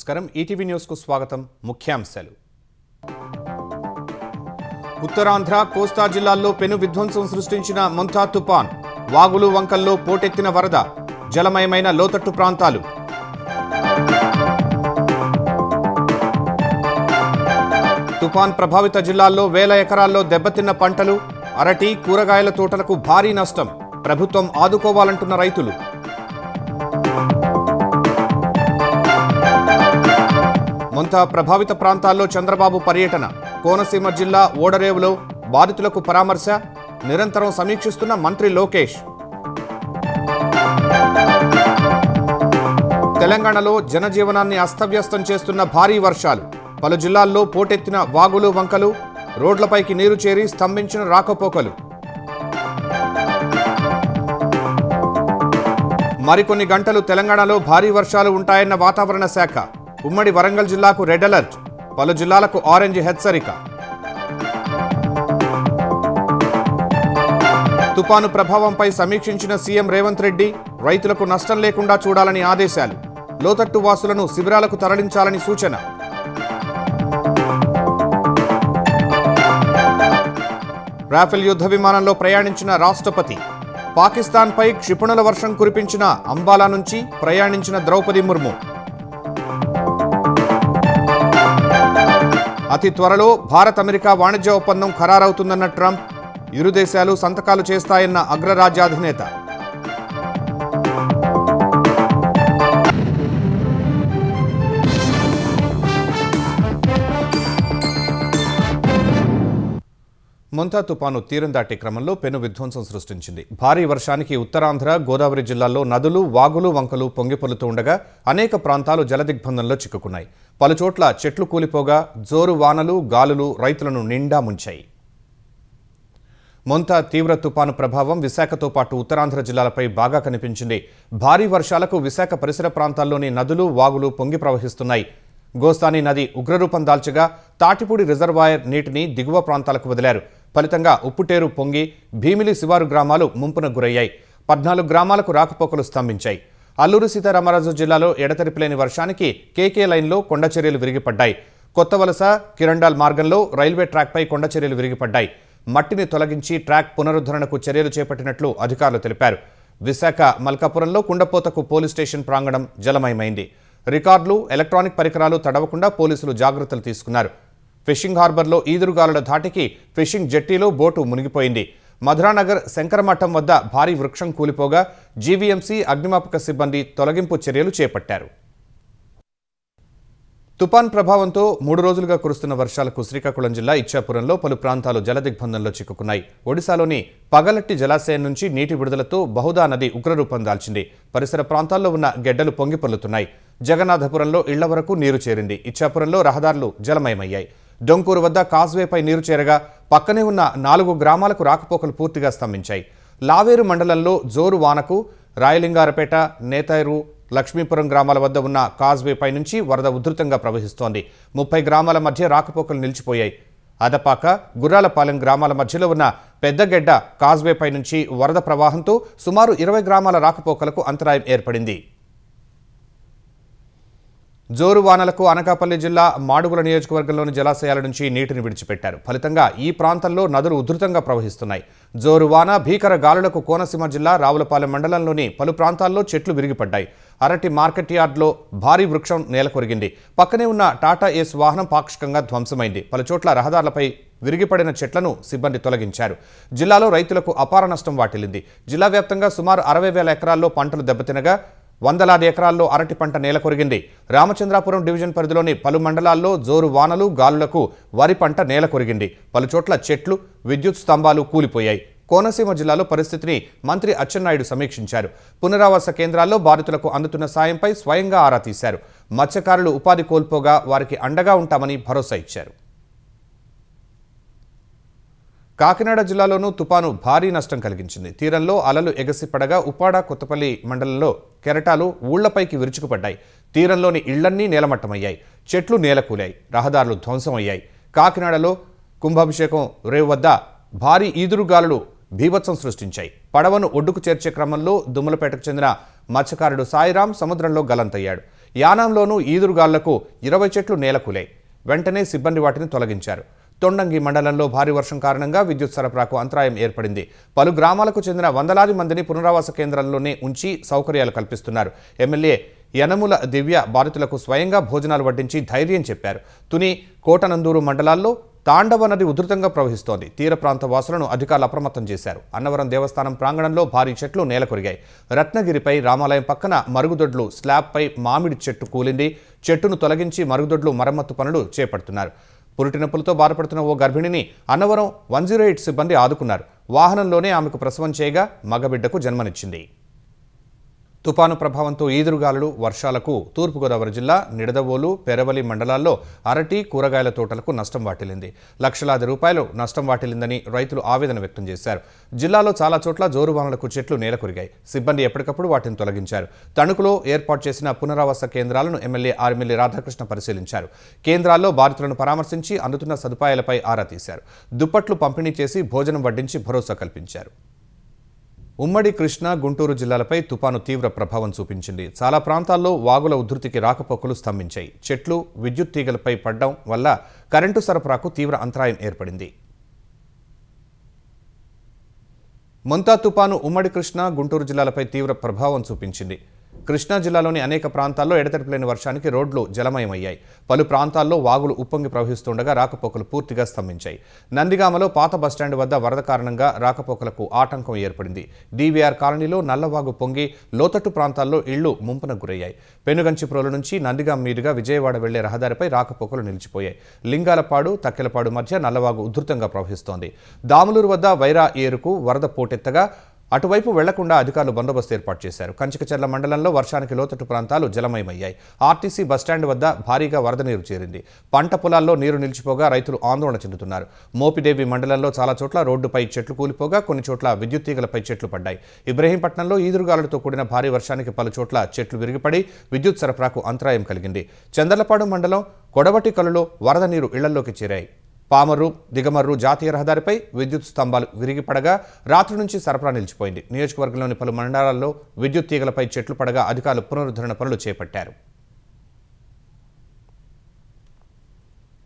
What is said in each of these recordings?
నమస్కారం ETV news కు స్వాగతం ముఖ్యాంశాలు ఉత్తరాంధ్ర కోస్తా జిల్లాల్లో పెను విధ్వంసం సృష్టించిన మొంతా తుఫాన్ వాగులు వంకల్లో పోటెత్తిన వరద జలమయమైన లోతట్టు ప్రాంతాలు తుఫాన్ ప్రభావిత జిల్లాల్లో వేల ఎకరాల్లో దెబ్బతిన్న పంటలు అరటి కూరగాయల తోటలకు భారీ నష్టం ప్రభుత్వం ఆదుకోవాలంటున్న రైతులు మొంతా ప్రభావిత ప్రాంతాల్లో చంద్రబాబు పర్యటన కోనసీమ జిల్లా ఓడరేవులో బాధితులకు పరామర్శ నిరంతరం సమీక్షిస్తున్న మంత్రి లోకేష్ తెలంగాణలో జనజీవనాన్ని అస్తవ్యస్తం చేస్తున్న భారీ వర్షాలు పలు జిల్లాల్లో పోటెత్తిన వాగులు వంకలు రోడ్లపైకి నీరు చేరి స్తంభించిన రాకపోకలు మరికొన్ని గంటలు తెలంగాణలో భారీ వర్షాలు ఉంటాయన్న వాతావరణ శాఖ ఉమ్మడి వరంగల్ జిల్లాకు రెడ్ అలర్ట్ పలు జిల్లాలకు ఆరెంజ్ హెచ్చరిక తుపాను ప్రభావంపై సమీక్షించిన సీఎం రేవంత్ రెడ్డి రైతులకు నష్టం లేకుండా చూడాలని ఆదేశాలు లోతట్టు వాసులను శిబిరాలకు తరలించాలని సూచన రాఫెల్ యుద్ధ విమానంలో ప్రయాణించిన రాష్ట్రపతి పాకిస్తాన్పై క్షిపణుల వర్షం కురిపించిన అంబాలా నుంచి ప్రయాణించిన ద్రౌపది ముర్ము అతి త్వరలో భారత్ అమెరికా వాణిజ్య ఒప్పందం ఖరారవుతుందన్న ట్రంప్ ఇరు దేశాలు సంతకాలు చేస్తాయన్న అగ్రరాజ్యాధినేత మొంతా తుపాను తీరం దాటే క్రమంలో పెను విధ్వంసం సృష్టించింది భారీ వర్షానికి ఉత్తరాంధ్ర గోదావరి జిల్లాల్లో నదులు వాగులు వంకలు పొంగిపొర్లుతూ ఉండగా అనేక ప్రాంతాలు జలదిగ్బంధంలో చిక్కుకున్నాయి పలుచోట్ల చెట్లు కూలిపోగా జోరు వానలు గాలులు రైతులను నిండా ముంచాయి మొంతా తీవ్ర తుపాను ప్రభావం విశాఖతో పాటు ఉత్తరాంధ్ర జిల్లాలపై బాగా కనిపించింది భారీ వర్షాలకు విశాఖ పరిసర ప్రాంతాల్లోని నదులు వాగులు పొంగి ప్రవహిస్తున్నాయి గోస్తాని నది ఉగ్రరూపం దాల్చగా తాటిపూడి రిజర్వాయర్ నీటిని దిగువ ప్రాంతాలకు వదిలారు ఫలితంగా ఉప్పుటేరు పొంగి భీమిలి శివారు గ్రామాలు ముంపున గురయ్యాయి 14 గ్రామాలకు రాకపోకలు స్తంభించాయి అల్లూరు సీతారామరాజు జిల్లాలో ఎడతెరిపిలేని వర్షానికి కేకే లైన్లో కొండచర్యలు విరిగిపడ్డాయి కొత్త వలస కిరండాల్ మార్గంలో రైల్వే ట్రాక్పై కొండచర్యలు విరిగిపడ్డాయి మట్టిని తొలగించి ట్రాక్ పునరుద్ధరణకు చర్యలు చేపట్టినట్లు అధికారులు తెలిపారు విశాఖ మల్కాపురంలో కుండపోతకు పోలీస్ స్టేషన్ ప్రాంగణం జలమయమైంది రికార్డులు ఎలక్ట్రానిక్ పరికరాలు తడవకుండా పోలీసులు జాగ్రత్తలు తీసుకున్నారు ఫిషింగ్ హార్బర్లో ఈదురుగాలుల ధాటికి ఫిషింగ్ జెట్టీలో బోటు మునిగిపోయింది మధురానగర్ శంకరమఠం వద్ద భారీ వృక్షం కూలిపోగా జీవీఎంసీ అగ్నిమాపక సిబ్బంది తొలగింపు చర్యలు చేపట్టారు తుపాన్ ప్రభావంతో 3 రోజులుగా కురుస్తున్న వర్షాలకు శ్రీకాకుళం జిల్లా ఇచ్చాపురంలో పలు ప్రాంతాలు జలదిగ్బంధంలో చిక్కుకున్నాయి ఒడిశాలోని పగలట్టి జలాశయం నుంచి నీటి విడుదలతో బహుదా నది ఉగ్రరూపం దాల్చింది పరిసర ప్రాంతాల్లో ఉన్న గెడ్డలు పొంగిపొర్లుతున్నాయి జగన్నాథపురంలో ఇళ్ల వరకు నీరు చేరింది ఇచ్చాపురంలో రహదారులు జలమయమయ్యాయి డొంకూరు వద్ద కాజ్వేపై నీరు చేరగా పక్కనే ఉన్న 4 గ్రామాలకు రాకపోకలు పూర్తిగా స్తంభించాయి లావేరు మండలంలో జోరు వానకు రాయలింగారపేట నేతైరు లక్ష్మీపురం గ్రామాల వద్ద ఉన్న కాజ్వేపై నుంచి వరద ఉధృతంగా ప్రవహిస్తోంది 30 గ్రామాల మధ్య రాకపోకలు నిలిచిపోయాయి అదపాక గుర్రాలపాలెం గ్రామాల మధ్యలో ఉన్న పెద్దగెడ్డ కాజ్వేపై నుంచి వరద ప్రవాహంతో సుమారు 20 గ్రామాల రాకపోకలకు అంతరాయం ఏర్పడింది జోరు వానలకు అనకాపల్లి జిల్లా మాడుగుల నియోజకవర్గంలోని జలాశయాల నుంచి నీటిని విడిచిపెట్టారు ఫలితంగా ఈ ప్రాంతంలో నదులు ఉధృతంగా ప్రవహిస్తున్నాయి జోరు వాన భీకర గాలులకు కోనసీమ జిల్లా రావులపాలెం మండలంలోని పలు ప్రాంతాల్లో చెట్లు విరిగిపడ్డాయి అరటి మార్కెట్ యార్డ్లో భారీ వృక్షం నేలకొరిగింది పక్కనే ఉన్న టాటా ఏస్ వాహనం పాక్షికంగా ధ్వంసమైంది పలుచోట్ల రహదారులపై విరిగిపడిన చెట్లను సిబ్బంది తొలగించారు జిల్లాలో రైతులకు అపార నష్టం వాటిల్లింది జిల్లా వ్యాప్తంగా సుమారు 60,000 ఎకరాల్లో పంటలు దెబ్బతినగా వందలాది ఎకరాల్లో అరటి పంట నేలకొరిగింది రామచంద్రాపురం డివిజన్ పరిధిలోని పలు మండలాల్లో జోరు వానలు గాలులకు వరి పంట నేలకొరిగింది పలుచోట్ల చెట్లు విద్యుత్ స్తంభాలు కూలిపోయాయి కోనసీమ జిల్లాలో పరిస్థితిని మంత్రి అచ్చెన్నాయుడు సమీక్షించారు పునరావాస కేంద్రాల్లో బాధితులకు అందుతున్న సాయంపై స్వయంగా ఆరా తీశారు మత్స్యకారులు ఉపాధి కోల్పోగా వారికి అండగా ఉంటామని భరోసా ఇచ్చారు కాకినాడ జిల్లాలోనూ తుపాను భారీ నష్టం కలిగించింది తీరంలో అలలు ఎగసిపడగా ఉప్పాడ కొత్తపల్లి మండలంలో కెరటాలు ఊళ్లపైకి విరుచుకుపడ్డాయి తీరంలోని ఇళ్లన్నీ నేలమట్టమయ్యాయి చెట్లు నేలకూలాయి రహదారులు ధ్వంసమయ్యాయి కాకినాడలో కుంభాభిషేకం రేవు వద్ద భారీ ఈదురుగాలులు బీభత్సం సృష్టించాయి పడవను ఒడ్డుకు చేర్చే క్రమంలో దుమ్మలపేటకు చెందిన మత్స్యకారుడు సాయిరాం సముద్రంలో గలంతయ్యాడు యానాంలోనూ ఈదురుగాలులకు 20 చెట్లు నేలకూలాయి. వెంటనే సిబ్బంది వాటిని తొలగించారు. తొండంగి మండలంలో భారీ వర్షం కారణంగా విద్యుత్ సరఫరాకు అంతరాయం ఏర్పడింది. పలు గ్రామాలకు చెందిన వందలాది మందిని పునరావాస కేంద్రాల్లోనే ఉంచి సౌకర్యాలు కల్పిస్తున్నారు. ఎమ్మెల్యే యనముల దివ్య బాధితులకు స్వయంగా భోజనాలు వడ్డించి ధైర్యం చెప్పారు. తుని, కోటనందూరు మండలాల్లో తాండవ నది ఉధృతంగా ప్రవహిస్తోంది. తీర ప్రాంత వాసులను అధికారులు అప్రమత్తం చేశారు. అన్నవరం దేవస్థానం ప్రాంగణంలో భారీ చెట్లు నేలకొరిగాయి. రత్నగిరిపై రామాలయం పక్కన మరుగుదొడ్లు స్లాబ్పై మామిడి చెట్టు కూలింది. చెట్టును తొలగించి మరుగుదొడ్లు మరమ్మత్తు పనులు చేపడుతున్నారు. పురిటి నొప్పులతో బాధపడుతున్న ఓ గర్భిణిని అన్నవరం 108 సిబ్బంది ఆదుకున్నారు. వాహనంలోనే ఆమెకు ప్రసవం చేయగా మగబిడ్డకు జన్మనిచ్చింది. తుపాను ప్రభావంతో ఈదురుగాలులు, వర్షాలకు తూర్పుగోదావరి జిల్లా నిడదవోలు, పెరవలి మండలాల్లో అరటి, కూరగాయల తోటలకు నష్టం వాటిల్లింది. లక్షలాది రూపాయలు నష్టం వాటిల్లిందని రైతులు ఆవేదన వ్యక్తం చేశారు. జిల్లాలో చాలా చోట్ల జోరువానలకు చెట్లు నేలకొరిగాయి. సిబ్బంది ఎప్పటికప్పుడు వాటిని తొలగించారు. తణుకులో ఏర్పాటు చేసిన పునరావాస కేంద్రాలను ఎమ్మెల్యే ఆర్మిల్లి రాధాకృష్ణ పరిశీలించారు. కేంద్రాల్లో బాధితులను పరామర్శించి అందుతున్న సదుపాయాలపై ఆరా తీశారు. దుప్పట్లు పంపిణీ చేసి భోజనం వడ్డించి భరోసా కల్పించారు. ఉమ్మడి కృష్ణా, గుంటూరు జిల్లాలపై తుపాను తీవ్ర ప్రభావం చూపించింది. చాలా ప్రాంతాల్లో వాగుల ఉధృతికి రాకపోకలు స్తంభించాయి. చెట్లు, విద్యుత్ తీగలపై పడడం వల్ల కరెంటు సరఫరాకు తీవ్ర అంతరాయం ఏర్పడింది. మొంతా తుపాను ఉమ్మడి కృష్ణా, గుంటూరు జిల్లాలపై తీవ్ర ప్రభావం చూపించింది. కృష్ణా జిల్లాలోని అనేక ప్రాంతాల్లో ఎడతెరిపిలేని వర్షానికి రోడ్లు జలమయమయ్యాయి. పలు ప్రాంతాల్లో వాగులు ఉప్పొంగి ప్రవహిస్తుండగా రాకపోకలు పూర్తిగా స్తంభించాయి. నందిగామలో పాత బస్టాండ్ వద్ద వరద కారణంగా రాకపోకలకు ఆటంకం ఏర్పడింది. డీవీఆర్ కాలనీలో నల్లవాగు పొంగి లోతట్టు ప్రాంతాల్లో ఇళ్లు ముంపునకు గురయ్యాయి. పెనుగంచిప్రోలు నుంచి నందిగాం మీదుగా విజయవాడ వెళ్లే రహదారిపై రాకపోకలు నిలిచిపోయాయి. లింగాలపాడు, తక్కెలపాడు మధ్య నల్లవాగు ఉధృతంగా ప్రవహిస్తోంది. దాములూరు వద్ద వైరా ఏరుకు వరద పోటెత్తగా అటువైపు వెళ్లకుండా అధికారులు బందోబస్తు ఏర్పాటు చేశారు. కంచికచర్ల మండలంలో వర్షానికి లోతట్టు ప్రాంతాలు జలమయమయ్యాయి. ఆర్టీసీ బస్టాండ్ వద్ద భారీగా వరద నీరు చేరింది. పంట పొలాల్లో నీరు నిలిచిపోగా రైతులు ఆందోళన చెందుతున్నారు. మోపిదేవి మండలంలో చాలా చోట్ల రోడ్డుపై చెట్లు కూలిపోగా కొన్ని చోట్ల విద్యుత్ తీగలపై చెట్లు పడ్డాయి. ఇబ్రహీంపట్నంలో ఈదురుగాలులతో కూడిన భారీ వర్షానికి పలు చోట్ల చెట్లు విరిగిపడి విద్యుత్ సరఫరాకు అంతరాయం కలిగింది. చందర్లపాడు మండలం కొడవటి కలులో వరద నీరు ఇళ్లలోకి చేరాయి. పామర్రు, దిగమర్రు జాతీయ రహదారిపై విద్యుత్ స్తంభాలు విరిగిపడగా రాత్రి నుంచి సరఫరా నిలిచిపోయింది. నియోజకవర్గంలోని పలు మండలాల్లో విద్యుత్ తీగలపై చెట్లు పడగా అధికారులు పునరుద్ధరణ పనులు చేపట్టారు.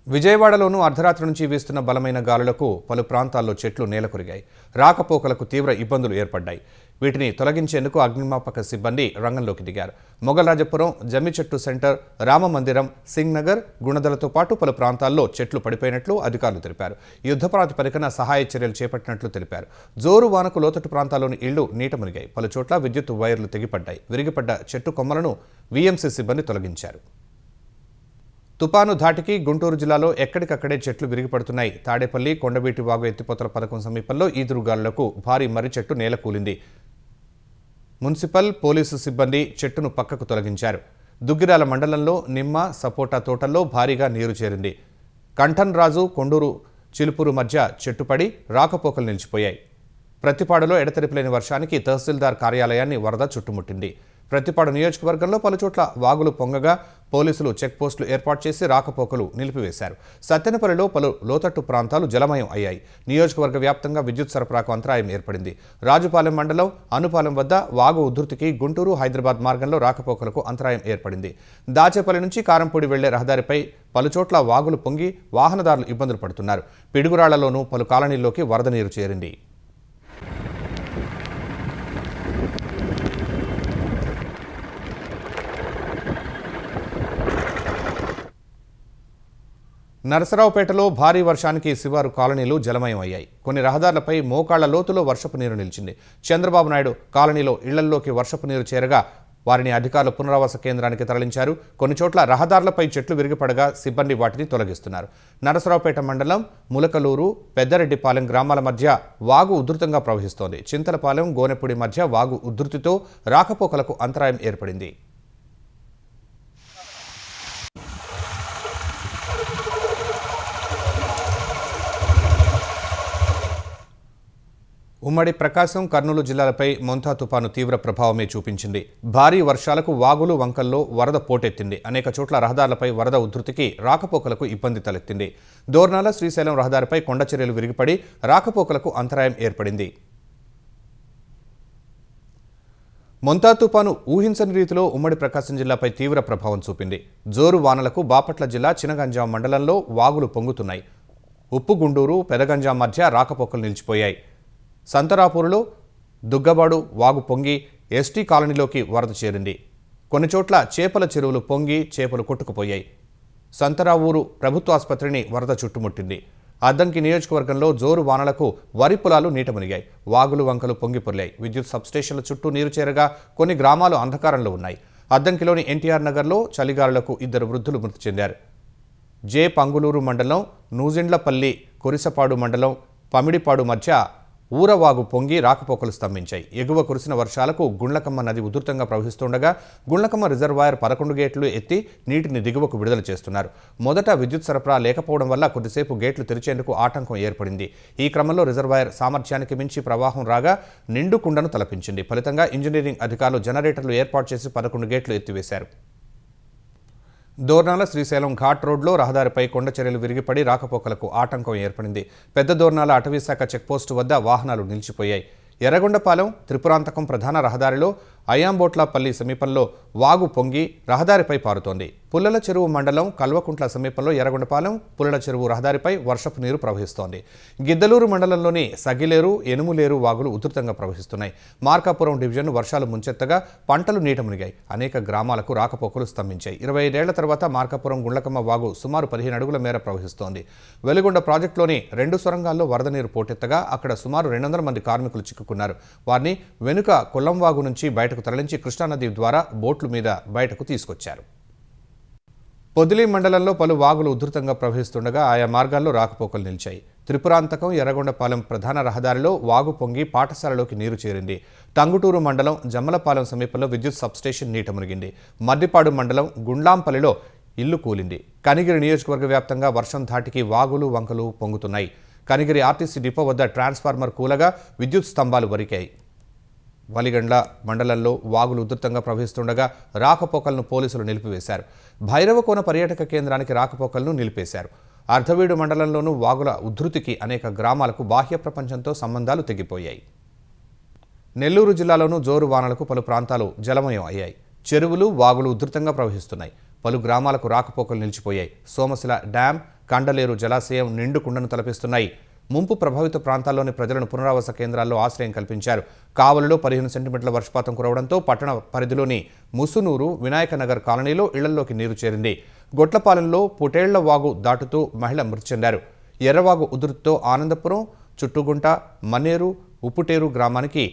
విజయవాడలోనూ అర్ధరాత్రి నుంచి వీస్తున్న బలమైన గాలులకు పలు ప్రాంతాల్లో చెట్లు నేలకొరిగాయి. రాకపోకలకు తీవ్ర ఇబ్బందులు ఏర్పడ్డాయి. వీటిని తొలగించేందుకు అగ్నిమాపక సిబ్బంది రంగంలోకి దిగారు. మొగల్రాజపురం, జమ్మిచెట్టు సెంటర్, రామమందిరం, సింగ్ నగర్, గుణదలతో పాటు పలు ప్రాంతాల్లో చెట్లు పడిపోయినట్లు అధికారులు తెలిపారు. యుద్ధ ప్రాతిపదికన సహాయ చర్యలు చేపట్టినట్లు తెలిపారు. జోరు వానకు లోతట్టు ప్రాంతాల్లోని ఇళ్లు నీట మునిగాయి. పలు చోట్ల విద్యుత్ వైర్లు తెగిపడ్డాయి. విరిగిపడ్డ చెట్టు కొమ్మలను వీఎంసీ సిబ్బంది తొలగించారు. తుపాను ధాటికి గుంటూరు జిల్లాలో ఎక్కడికక్కడే చెట్లు విరిగిపడుతున్నాయి. తాడేపల్లి, కొండవీటి వాగు ఎత్తిపోతల పథకం సమీపంలో ఈదురుగాలులకు భారీ మర్రి చెట్టు నేలకూలింది. మున్సిపల్, పోలీసు సిబ్బంది చెట్టును పక్కకు తొలగించారు. దుగ్గిరాల మండలంలో నిమ్మ, సపోటా తోటల్లో భారీగా నీరు చేరింది. కంఠన్ రాజు, కొండూరు, చిలుపూరు మధ్య చెట్టుపడి రాకపోకలు నిలిచిపోయాయి. ప్రతిపాడులో ఎడతెరిపిలేని వర్షానికి తహసీల్దార్ కార్యాలయాన్ని వరద చుట్టుముట్టింది. ప్రతిపాడు నియోజకవర్గంలో పలుచోట్ల వాగులు పొంగగా పోలీసులు చెక్పోస్టులు ఏర్పాటు చేసి రాకపోకలు నిలిపివేశారు. సత్తెనపల్లిలో పలు లోతట్టు ప్రాంతాలు జలమయం అయ్యాయి. నియోజకవర్గ వ్యాప్తంగా విద్యుత్ సరఫరాకు అంతరాయం ఏర్పడింది. రాజుపాలెం మండలం అనుపాలెం వద్ద వాగు ఉధృతికి గుంటూరు, హైదరాబాద్ మార్గంలో రాకపోకలకు అంతరాయం ఏర్పడింది. దాచేపల్లి నుంచి కారంపూడి వెళ్లే రహదారిపై పలుచోట్ల వాగులు పొంగి వాహనదారులు ఇబ్బందులు పడుతున్నారు. పిడుగురాళ్లలోనూ పలు కాలనీల్లోకి వరద నీరు చేరింది. నరసరావుపేటలో భారీ వర్షానికి శివారు కాలనీలు జలమయం అయ్యాయి. కొన్ని రహదారులపై మోకాళ్ల లోతులో వర్షపు నీరు నిలిచింది. చంద్రబాబు నాయుడు కాలనీలో ఇళ్లల్లోకి వర్షపు నీరు చేరగా వారిని అధికారులు పునరావాస కేంద్రానికి తరలించారు. కొన్ని చోట్ల రహదారులపై చెట్లు విరిగిపడగా సిబ్బంది వాటిని తొలగిస్తున్నారు. నరసరావుపేట మండలం ములకలూరు, పెద్దరెడ్డిపాలెం గ్రామాల మధ్య వాగు ఉధృతంగా ప్రవహిస్తోంది. చింతలపాలెం, గోనెపూడి మధ్య వాగు ఉధృతితో రాకపోకలకు అంతరాయం ఏర్పడింది. ఉమ్మడి ప్రకాశం, కర్నూలు జిల్లాలపై మొంతా తుపాను తీవ్ర ప్రభావమే చూపించింది. భారీ వర్షాలకు వాగులు, వంకల్లో వరద పోటెత్తింది. అనేక చోట్ల రహదారులపై వరద ఉధృతికి రాకపోకలకు ఇబ్బంది తలెత్తింది. దోర్నాల, శ్రీశైలం రహదారిపై కొండచర్యలు విరిగిపడి రాకపోకలకు అంతరాయం ఏర్పడింది. మొంతా తుపాను ఊహించని రీతిలో ఉమ్మడి ప్రకాశం జిల్లాపై తీవ్ర ప్రభావం చూపింది. జోరు వానలకు బాపట్ల జిల్లా చినగంజాం మండలంలో వాగులు పొంగుతున్నాయి. ఉప్పుగుండూరు, పెదగంజాం మధ్య రాకపోకలు నిలిచిపోయాయి. సంతరాపూర్లో దుగ్గబాడు వాగు పొంగి ఎస్టీ కాలనీలోకి వరద చేరింది. కొన్ని చోట్ల చేపల చెరువులు పొంగి చేపలు కొట్టుకుపోయాయి. సంతరావూరు ప్రభుత్వాసుపత్రిని వరద చుట్టుముట్టింది. అద్దంకి నియోజకవర్గంలో జోరు వానలకు వరి పొలాలు నీట మునిగాయి. వాగులు వంకలు పొంగి పొర్లాయి. విద్యుత్ సబ్స్టేషన్ల చుట్టూ నీరు చేరగా కొన్ని గ్రామాలు అంధకారంలో ఉన్నాయి. అద్దంకిలోని ఎన్టీఆర్ నగర్లో చలిగాలులకు 2 వృద్ధులు మృతి చెందారు. జే పంగులూరు మండలం నూజిండ్లపల్లి, కొరిసపాడు మండలం పమిడిపాడు మధ్య ఊరవాగు పొంగి రాకపోకలు స్తంభించాయి. ఎగువ కురిసిన వర్షాలకు గుండ్లకమ్మ నది ఉధృతంగా ప్రవహిస్తుండగా గుండ్లకమ్మ రిజర్వాయర్ 11 గేట్లు ఎత్తి నీటిని దిగువకు విడుదల చేస్తున్నారు. మొదట విద్యుత్ సరఫరా లేకపోవడం వల్ల కొద్దిసేపు గేట్లు తెరిచేందుకు ఆటంకం ఏర్పడింది. ఈ క్రమంలో రిజర్వాయర్ సామర్థ్యానికి మించి ప్రవాహం రాగా నిండు కుండను తలపించింది. ఫలితంగా ఇంజనీరింగ్ అధికారులు జనరేటర్లు ఏర్పాటు చేసి 11 గేట్లు ఎత్తివేశారు. దోర్నాల శ్రీశైలం ఘాట్ రోడ్లో రహదారిపై కొండ చర్యలు విరిగిపడి రాకపోకలకు ఆటంకం ఏర్పడింది. పెద్ద దోర్నాల అటవీశాఖ చెక్పోస్టు వద్ద వాహనాలు నిలిచిపోయాయి. ఎర్రగొండపాలెం త్రిపురాంతకం ప్రధాన రహదారిలో అయాంబోట్లపల్లి సమీపంలో వాగు పొంగి రహదారిపై పారుతోంది. పుల్లల చెరువు మండలం కల్వకుంట్ల సమీపంలో ఎర్రగొండపాలెం పుల్లల చెరువు రహదారిపై వర్షపు నీరు ప్రవహిస్తోంది. గిద్దలూరు మండలంలోని సగిలేరు, ఎనుములేరు వాగులు ఉధృతంగా ప్రవహిస్తున్నాయి. మార్కాపురం డివిజన్ వర్షాలు ముంచెత్తగా పంటలు నీట మునిగాయి. అనేక గ్రామాలకు రాకపోకలు స్తంభించాయి. 25 ఏళ్ల తర్వాత మార్కాపురం గుండ్లకమ్మ వాగు సుమారు 15 అడుగుల మేర ప్రవహిస్తోంది. వెలిగొండ ప్రాజెక్టులోని 2 సొరంగాల్లో వరద నీరు పోటెత్తగా అక్కడ సుమారు 200 మంది కార్మికులు చిక్కుకున్నారు. వారిని వెనుక కొల్లంవాగు నుంచి బయటకు తరలించి కృష్ణానది ద్వారా బోట్ల మీద బయటకు తీసుకొచ్చారు. పొదిలి మండలంలో పలు వాగులు ఉధృతంగా ప్రవహిస్తుండగా ఆయా మార్గాల్లో రాకపోకలు నిలిచాయి. త్రిపురాంతకం ఎర్రగొండపాలెం ప్రధాన రహదారిలో వాగు పొంగి పాఠశాలలోకి నీరు చేరింది. టంగుటూరు మండలం జమ్మలపాలెం సమీపంలో విద్యుత్ సబ్స్టేషన్ నీట మునిగింది. మద్దిపాడు మండలం గుండ్లాంపల్లిలో ఇల్లు కూలింది. కనిగిరి నియోజకవర్గ వ్యాప్తంగా వర్షం ధాటికి వాగులు వంకలు పొంగుతున్నాయి. కనిగిరి ఆర్టీసీ డిపో వద్ద ట్రాన్స్ఫార్మర్ కూలగా విద్యుత్ స్తంభాలు వరికాయి. వలిగండ్ల మండలంలో వాగులు ఉధృతంగా ప్రవహిస్తుండగా రాకపోకలను పోలీసులు నిలిపివేశారు. భైరవకోన పర్యాటక కేంద్రానికి రాకపోకలను నిలిపేశారు. అర్ధవీడు మండలంలోనూ వాగుల ఉధృతికి అనేక గ్రామాలకు బాహ్య ప్రపంచంతో సంబంధాలు తెగిపోయాయి. నెల్లూరు జిల్లాలోనూ జోరు వానలకు పలు ప్రాంతాలు జలమయం అయ్యాయి. చెరువులు, వాగులు ఉధృతంగా ప్రవహిస్తున్నాయి. పలు గ్రామాలకు రాకపోకలు నిలిచిపోయాయి. సోమశిల డ్యాం, కండలేరు జలాశయం నిండు కుండను తలపిస్తున్నాయి. ముంపు ప్రభావిత ప్రాంతాల్లోని ప్రజలను పునరావాస కేంద్రాల్లో ఆశ్రయం కల్పించారు. కావలిలో 15 సెంటీమీటర్ల వర్షపాతం కురవడంతో పట్టణ పరిధిలోని ముసునూరు, వినాయకనగర్ కాలనీలో ఇళ్లలోకి నీరు చేరింది. గొట్లపాలెంలో పుటేళ్ల వాగు దాటుతూ మహిళ మృతి చెందారు. ఎర్రవాగు ఉధృతితో ఆనందపురం, చుట్టుగుంట, మన్నేరు, ఉప్పుటేరు గ్రామానికి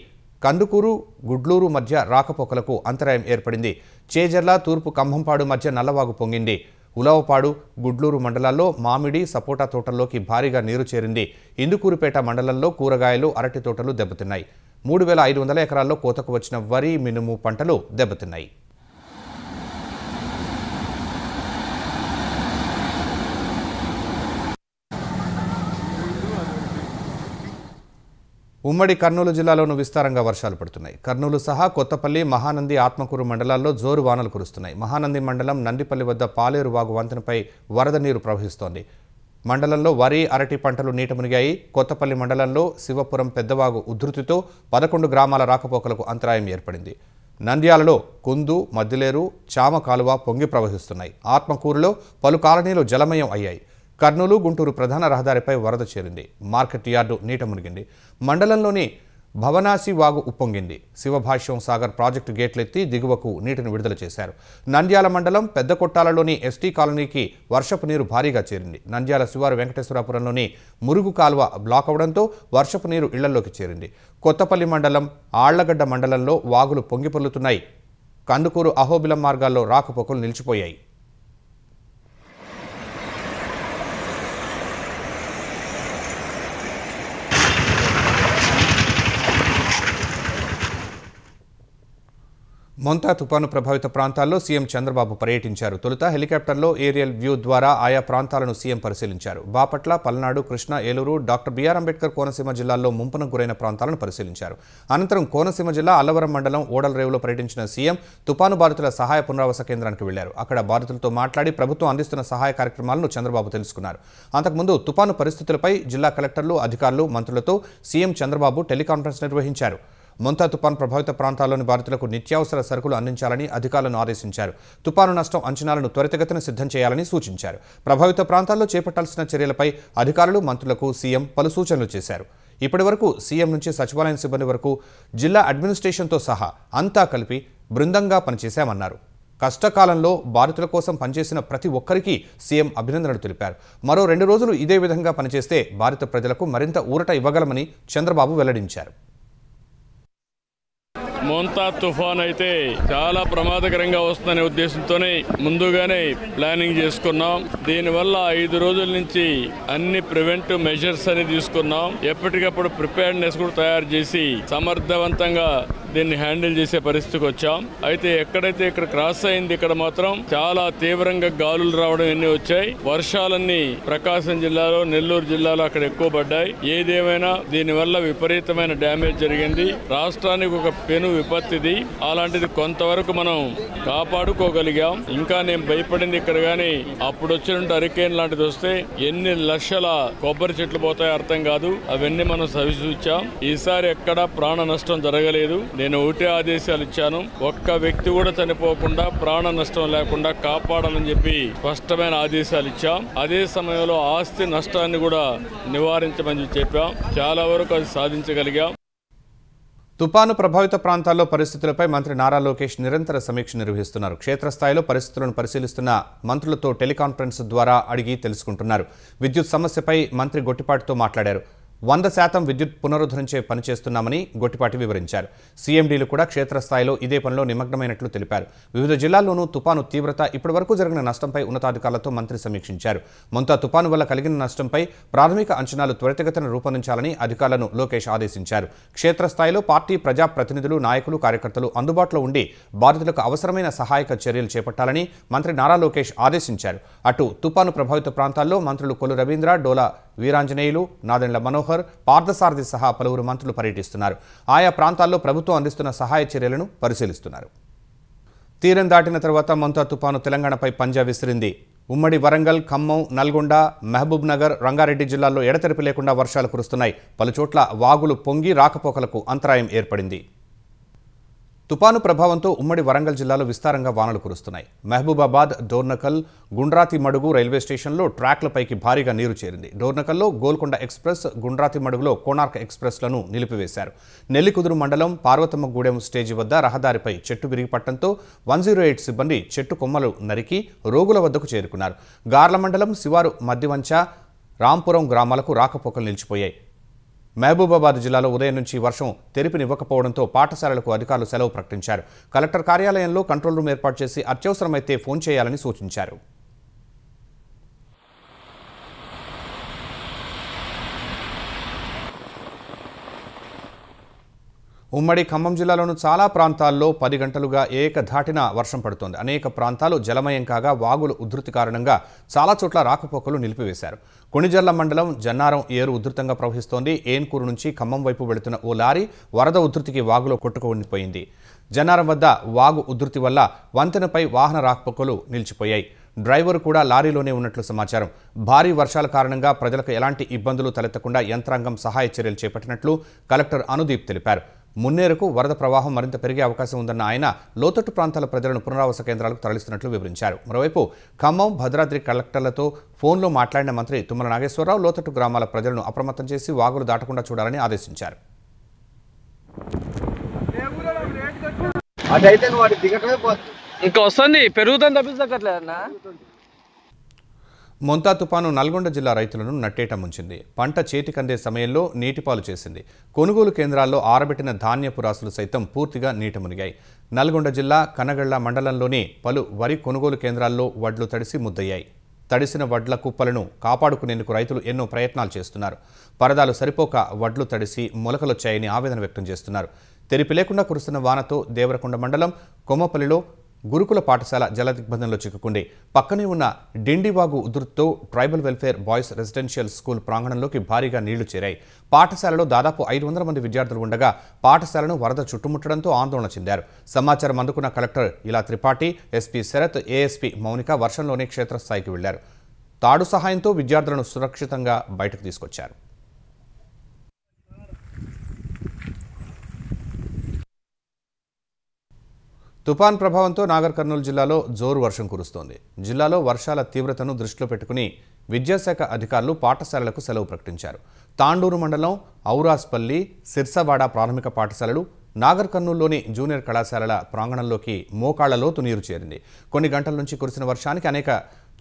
కందుకూరు, గుడ్లూరు మధ్య రాకపోకలకు అంతరాయం ఏర్పడింది. చేజర్ల, తూర్పు కంభంపాడు మధ్య నల్లవాగు పొంగింది. ఉలవపాడు, గుడ్లూరు మండలాల్లో మామిడి, సపోటా తోటల్లోకి భారీగా నీరు చేరింది. ఇందుకూరుపేట మండలంలో కూరగాయలు, అరటి తోటలు దెబ్బతిన్నాయి. 3500 ఎకరాల్లో కోతకు వచ్చిన వరి, మినుము పంటలు దెబ్బతిన్నాయి. ఉమ్మడి కర్నూలు జిల్లాలోనూ విస్తారంగా వర్షాలు పడుతున్నాయి. కర్నూలు సహా కొత్తపల్లి, మహానంది, ఆత్మకూరు మండలాల్లో జోరు వానలు కురుస్తున్నాయి. మహానంది మండలం నందిపల్లి వద్ద పాలేరు వాగు వంతెనపై వరద నీరు ప్రవహిస్తోంది. మండలంలో వరి, అరటి పంటలు నీట మునిగాయి. కొత్తపల్లి మండలంలో శివపురం పెద్దవాగు ఉధృతితో 11 గ్రామాల రాకపోకలకు అంతరాయం ఏర్పడింది. నంద్యాలలో కుందు, మద్దిలేరు, చామ కాలువ పొంగి ప్రవహిస్తున్నాయి. ఆత్మకూరులో పలు కాలనీలు జలమయం అయ్యాయి. కర్నూలు, గుంటూరు ప్రధాన రహదారిపై వరద చేరింది. మార్కెట్ యార్డు నీట మునిగింది. మండలంలోని భవనాసి వాగు ఉప్పొంగింది. శివభాష్యం సాగర్ ప్రాజెక్టు గేట్లెత్తి దిగువకు నీటిని విడుదల చేశారు. నంద్యాల మండలం పెద్ద కొట్టాలలోని ఎస్టీ కాలనీకి వర్షపు నీరు భారీగా చేరింది. నంద్యాల శివారు వెంకటేశ్వరాపురంలోని మురుగు కాలువ బ్లాక్ అవడంతో వర్షపు నీరు ఇళ్లలోకి చేరింది. కొత్తపల్లి మండలం ఆళ్లగడ్డ మండలంలో వాగులు పొంగిపొర్లుతున్నాయి. కందుకూరు, అహోబిలం మార్గాల్లో రాకపోకలు నిలిచిపోయాయి. మొంతా తుపాను ప్రభావిత ప్రాంతాల్లో సీఎం చంద్రబాబు పర్యటించారు. తొలుత హెలికాప్టర్లో ఏరియల్ వ్యూ ద్వారా ఆయా ప్రాంతాలను సీఎం పరిశీలించారు. బాపట్ల, పల్నాడు, కృష్ణా, ఏలూరు, డాక్టర్ బిఆర్ అంబేద్కర్ కోనసీమ జిల్లాల్లో ముంపునకు గురైన ప్రాంతాలను పరిశీలించారు. అనంతరం కోనసీమ జిల్లా అల్లవరం మండలం ఓడలరేవులో పర్యటించిన సీఎం తుపాను బాధితుల సహాయ పునరావాస కేంద్రానికి వెళ్లారు. అక్కడ బాధితులతో మాట్లాడి ప్రభుత్వం అందిస్తున్న సహాయ కార్యక్రమాలను చంద్రబాబు తెలుసుకున్నారు. అంతకుముందు తుపాను పరిస్థితులపై జిల్లా కలెక్టర్లు, అధికారులు, మంత్రులతో సీఎం చంద్రబాబు టెలికాన్ఫరెన్స్ నిర్వహించారు. మొంతా తుపాను ప్రభావిత ప్రాంతాల్లోని బాధితులకు నిత్యావసర సరుకులు అందించాలని అధికారులను ఆదేశించారు. తుపాను నష్టం అంచనాలను త్వరితగతిన సిద్ధం చేయాలని సూచించారు. ప్రభావిత ప్రాంతాల్లో చేపట్టాల్సిన చర్యలపై అధికారులు, మంత్రులకు సీఎం పలు సూచనలు చేశారు. ఇప్పటివరకు సీఎం నుంచి సచివాలయం సిబ్బంది వరకు జిల్లా అడ్మినిస్ట్రేషన్తో సహా అంతా కలిపి బృందంగా పనిచేశామన్నారు. కష్టకాలంలో బాధితుల కోసం పనిచేసిన ప్రతి ఒక్కరికి సీఎం అభినందనలు తెలిపారు. మరో 2 రోజులు ఇదే విధంగా పనిచేస్తే బాధిత ప్రజలకు మరింత ఊరట ఇవ్వగలమని చంద్రబాబు వెల్లడించారు. మోంతా తుఫాన్ అయితే చాలా ప్రమాదకరంగా వస్తుందనే ఉద్దేశంతోనే ముందుగానే ప్లానింగ్ చేసుకున్నాం. దీనివల్ల 5 రోజుల నుంచి అన్ని ప్రివెంటివ్ మెజర్స్ అని తీసుకున్నాం. ఎప్పటికప్పుడు ప్రిపేర్నెస్ కూడా తయారు చేసి సమర్థవంతంగా దీన్ని హ్యాండిల్ చేసే పరిస్థితికి వచ్చాం. అయితే ఎక్కడైతే ఇక్కడ క్రాస్ అయింది, ఇక్కడ మాత్రం చాలా తీవ్రంగా గాలులు రావడం ఎన్ని వచ్చాయి. వర్షాలన్నీ ప్రకాశం జిల్లాలో, నెల్లూరు జిల్లాలో అక్కడ ఎక్కువ పడ్డాయి. ఏదేమైనా దీనివల్ల విపరీతమైన డ్యామేజ్ జరిగింది. రాష్ట్రానికి ఒక పెను విపత్తిది. అలాంటిది కొంతవరకు మనం కాపాడుకోగలిగాం. ఇంకా నేను భయపడింది ఇక్కడ గానీ అప్పుడు వచ్చిన హరికేన్ లాంటిది వస్తే ఎన్ని లక్షల కొబ్బరి చెట్లు పోతాయో అర్థం కాదు. అవన్నీ మనం సవిచూచాం. ఈసారి ఎక్కడా ప్రాణ నష్టం జరగలేదు. నేను ఒకటే ఆదేశాలు ఇచ్చాను, ఒక్క వ్యక్తి కూడా చనిపోకుండా, ప్రాణ నష్టం లేకుండా కాపాడాలని చెప్పి స్పష్టమైన ఆదేశాలు ఇచ్చాం. అదే సమయంలో ఆస్తి నష్టాన్ని కూడా నివారించమని చెప్పాం. చాలా వరకు అది సాధించగలిగాం. తుపాను ప్రభావిత ప్రాంతాల్లో పరిస్థితులపై మంత్రి నారా లోకేష్ నిరంతర సమీక్ష నిర్వహిస్తున్నారు. క్షేత్రస్థాయిలో పరిస్థితులను పరిశీలిస్తున్న మంత్రులతో టెలికాన్ఫరెన్స్ ద్వారా అడిగి తెలుసుకుంటున్నారు. విద్యుత్ సమస్యపై మంత్రి గొట్టిపాటితో మాట్లాడారు. 100% విద్యుత్ పునరుద్ధరించే పనిచేస్తున్నామని గొట్టిపాటి వివరించారు. సీఎండీలు కూడా క్షేత్రస్థాయిలో ఇదే పనిలో నిమగ్నమైనట్లు తెలిపారు. వివిధ జిల్లాల్లోనూ తుపాను తీవ్రత, ఇప్పటివరకు జరిగిన నష్టంపై ఉన్నతాధికారులతో మంత్రి సమీక్షించారు. మొంతా తుపాను వల్ల కలిగిన నష్టంపై ప్రాథమిక అంచనాలు త్వరితగతిన రూపొందించాలని అధికారులను లోకేష్ ఆదేశించారు. క్షేత్రస్థాయిలో పార్టీ, ప్రజాప్రతినిధులు, నాయకులు, కార్యకర్తలు అందుబాటులో ఉండి బాధితులకు అవసరమైన సహాయక చర్యలు చేపట్టాలని మంత్రి నారా లోకేష్ ఆదేశించారు. అటు తుపాను ప్రభావిత ప్రాంతాల్లో మంత్రులు కొల్లు రవీంద్ర, డోలా వీరాంజనేయులు, నాదెండ్ల మనోహర్, పార్థసారథి సహా పలువురు మంత్రులు పర్యటిస్తున్నారు. ఆయా ప్రాంతాల్లో ప్రభుత్వం అందిస్తున్న సహాయ చర్యలను పరిశీలిస్తున్నారు. తీరం దాటిన తర్వాత మొంతా తుపాను తెలంగాణపై పంజా విసిరింది. ఉమ్మడి వరంగల్, ఖమ్మం, నల్గొండ, మహబూబ్ నగర్, రంగారెడ్డి జిల్లాల్లో ఎడతెరిపి లేకుండా వర్షాలు కురుస్తున్నాయి. పలుచోట్ల వాగులు పొంగి రాకపోకలకు అంతరాయం ఏర్పడింది. తుపాను ప్రభావంతో ఉమ్మడి వరంగల్ జిల్లాలో విస్తారంగా వానలు కురుస్తున్నాయి. మహబూబాబాద్, డోర్నకల్, గుండ్రాతి మడుగు రైల్వే స్టేషన్లో ట్రాక్లపైకి భారీగా నీరు చేరింది. డోర్నకల్లో గోల్కొండ ఎక్స్ప్రెస్, గుండ్రాతి మడుగులో కోనార్క్ ఎక్స్ప్రెస్లను నిలిపివేశారు. నెల్లికుదురు మండలం పార్వతమ్మగూడెం స్టేజి వద్ద రహదారిపై చెట్టు విరిగిపట్టడంతో 108 సిబ్బంది చెట్టు కొమ్మలు నరికి రోగుల వద్దకు చేరుకున్నారు. గార్ల మండలం శివారు మద్దివంచ, రాంపురం గ్రామాలకు రాకపోకలు నిలిచిపోయాయి. మహబూబాబాద్ జిల్లాలో ఉదయం నుంచి వర్షం తెరిపినివ్వకపోవడంతో పాఠశాలలకు అధికారులు సెలవు ప్రకటించారు. కలెక్టర్ కార్యాలయంలో కంట్రోల్ రూమ్ ఏర్పాటు చేసి అత్యవసరమైతే ఫోన్ చేయాలని సూచించారు. ఉమ్మడి ఖమ్మం జిల్లాలోని చాలా ప్రాంతాల్లో 10 గంటలుగా ఏకధాటిన వర్షం పడుతోంది. అనేక ప్రాంతాలు జలమయం కాగా వాగులు ఉధృతి కారణంగా చాలా చోట్ల రాకపోకలు నిలిపివేశారు. కొణిజర్ల మండలం జన్నారం ఏరు ఉధృతంగా ప్రవహిస్తోంది. ఏన్కూరు నుంచి ఖమ్మం వైపు వెళుతున్న ఓ లారీ వరద ఉధృతికి వాగులో కొట్టుకుపోయింది. జన్నారం వద్ద వాగు ఉధృతి వల్ల వంతెనపై వాహన రాకపోకలు నిలిచిపోయాయి. డ్రైవర్ కూడా లారీలోనే ఉన్నట్లు సమాచారం. భారీ వర్షాల కారణంగా ప్రజలకు ఎలాంటి ఇబ్బందులు తలెత్తకుండా యంత్రాంగం సహాయ చర్యలు చేపట్టినట్లు కలెక్టర్ అనుదీప్ తెలిపారు. మున్నేరుకు వరద ప్రవాహం మరింత పెరిగే అవకాశం ఉందన్న ఆయన లోతట్టు ప్రాంతాల ప్రజలను పునరావాస కేంద్రాలకు తరలిస్తున్నట్లు వివరించారు. మరోవైపు ఖమ్మం, భద్రాద్రి కలెక్టర్లతో ఫోన్లో మాట్లాడిన మంత్రి తుమ్మల నాగేశ్వరరావు లోతట్టు గ్రామాల ప్రజలను అప్రమత్తం చేసి వాగులు దాటకుండా చూడాలని ఆదేశించారు. ఇంకా వస్తుంది, పెరుగుతుంది తప్పించక్కర్లేదన్నా. మొంతా తుపాను నల్గొండ జిల్లా రైతులను నట్టేట ముంచింది. పంట చేతికందే సమయంలో నీటిపాలు చేసింది. కొనుగోలు కేంద్రాల్లో ఆరబెట్టిన ధాన్యపు రాసులు సైతం పూర్తిగా నీట మునిగాయి. నల్గొండ జిల్లా కనగళ్ల మండలంలోని పలు వరి కొనుగోలు కేంద్రాల్లో వడ్లు తడిసి ముద్దయ్యాయి. తడిసిన వడ్ల కుప్పలను కాపాడుకునేందుకు రైతులు ఎన్నో ప్రయత్నాలు చేస్తున్నారు. పరదాలు సరిపోక వడ్లు తడిసి మొలకలొచ్చాయని ఆవేదన వ్యక్తం చేస్తున్నారు. తెరిపి లేకుండా కురుస్తున్న వానతో దేవరకొండ మండలం కొమ్మపల్లిలో గురుకుల పాఠశాల జలదిగ్బంధంలో చిక్కుకుంది. పక్కనే ఉన్న డిండివాగు ఉధృతితో tribal welfare boys residential school ప్రాంగణంలోకి భారీగా నీళ్లు చేరాయి. పాఠశాలలో దాదాపు 500 మంది విద్యార్థులు ఉండగా పాఠశాలను వరద చుట్టుముట్టడంతో ఆందోళన చెందారు. సమాచారం అందుకున్న కలెక్టర్ ఇలా త్రిపాఠి, ఎస్పీ శరత్, ఏఎస్పీ మౌనిక వర్షంలోనే క్షేత్రస్థాయికి వెళ్లారు. తాడు సహాయంతో విద్యార్థులను సురక్షితంగా బయటకు తీసుకొచ్చారు. తుపాన్ ప్రభావంతో నాగర్ కర్నూలు జిల్లాలో జోరు వర్షం కురుస్తోంది. జిల్లాలో వర్షాల తీవ్రతను దృష్టిలో పెట్టుకుని విద్యాశాఖ అధికారులు పాఠశాలలకు సెలవు ప్రకటించారు. తాండూరు మండలం ఔరాస్పల్లి, సిర్సవాడ ప్రాథమిక పాఠశాలలు, నాగర్ కర్నూలులోని జూనియర్ కళాశాలల ప్రాంగణంలోకి మోకాళ్ల లోతు నీరు చేరింది. కొన్ని గంటల నుంచి కురిసిన వర్షానికి అనేక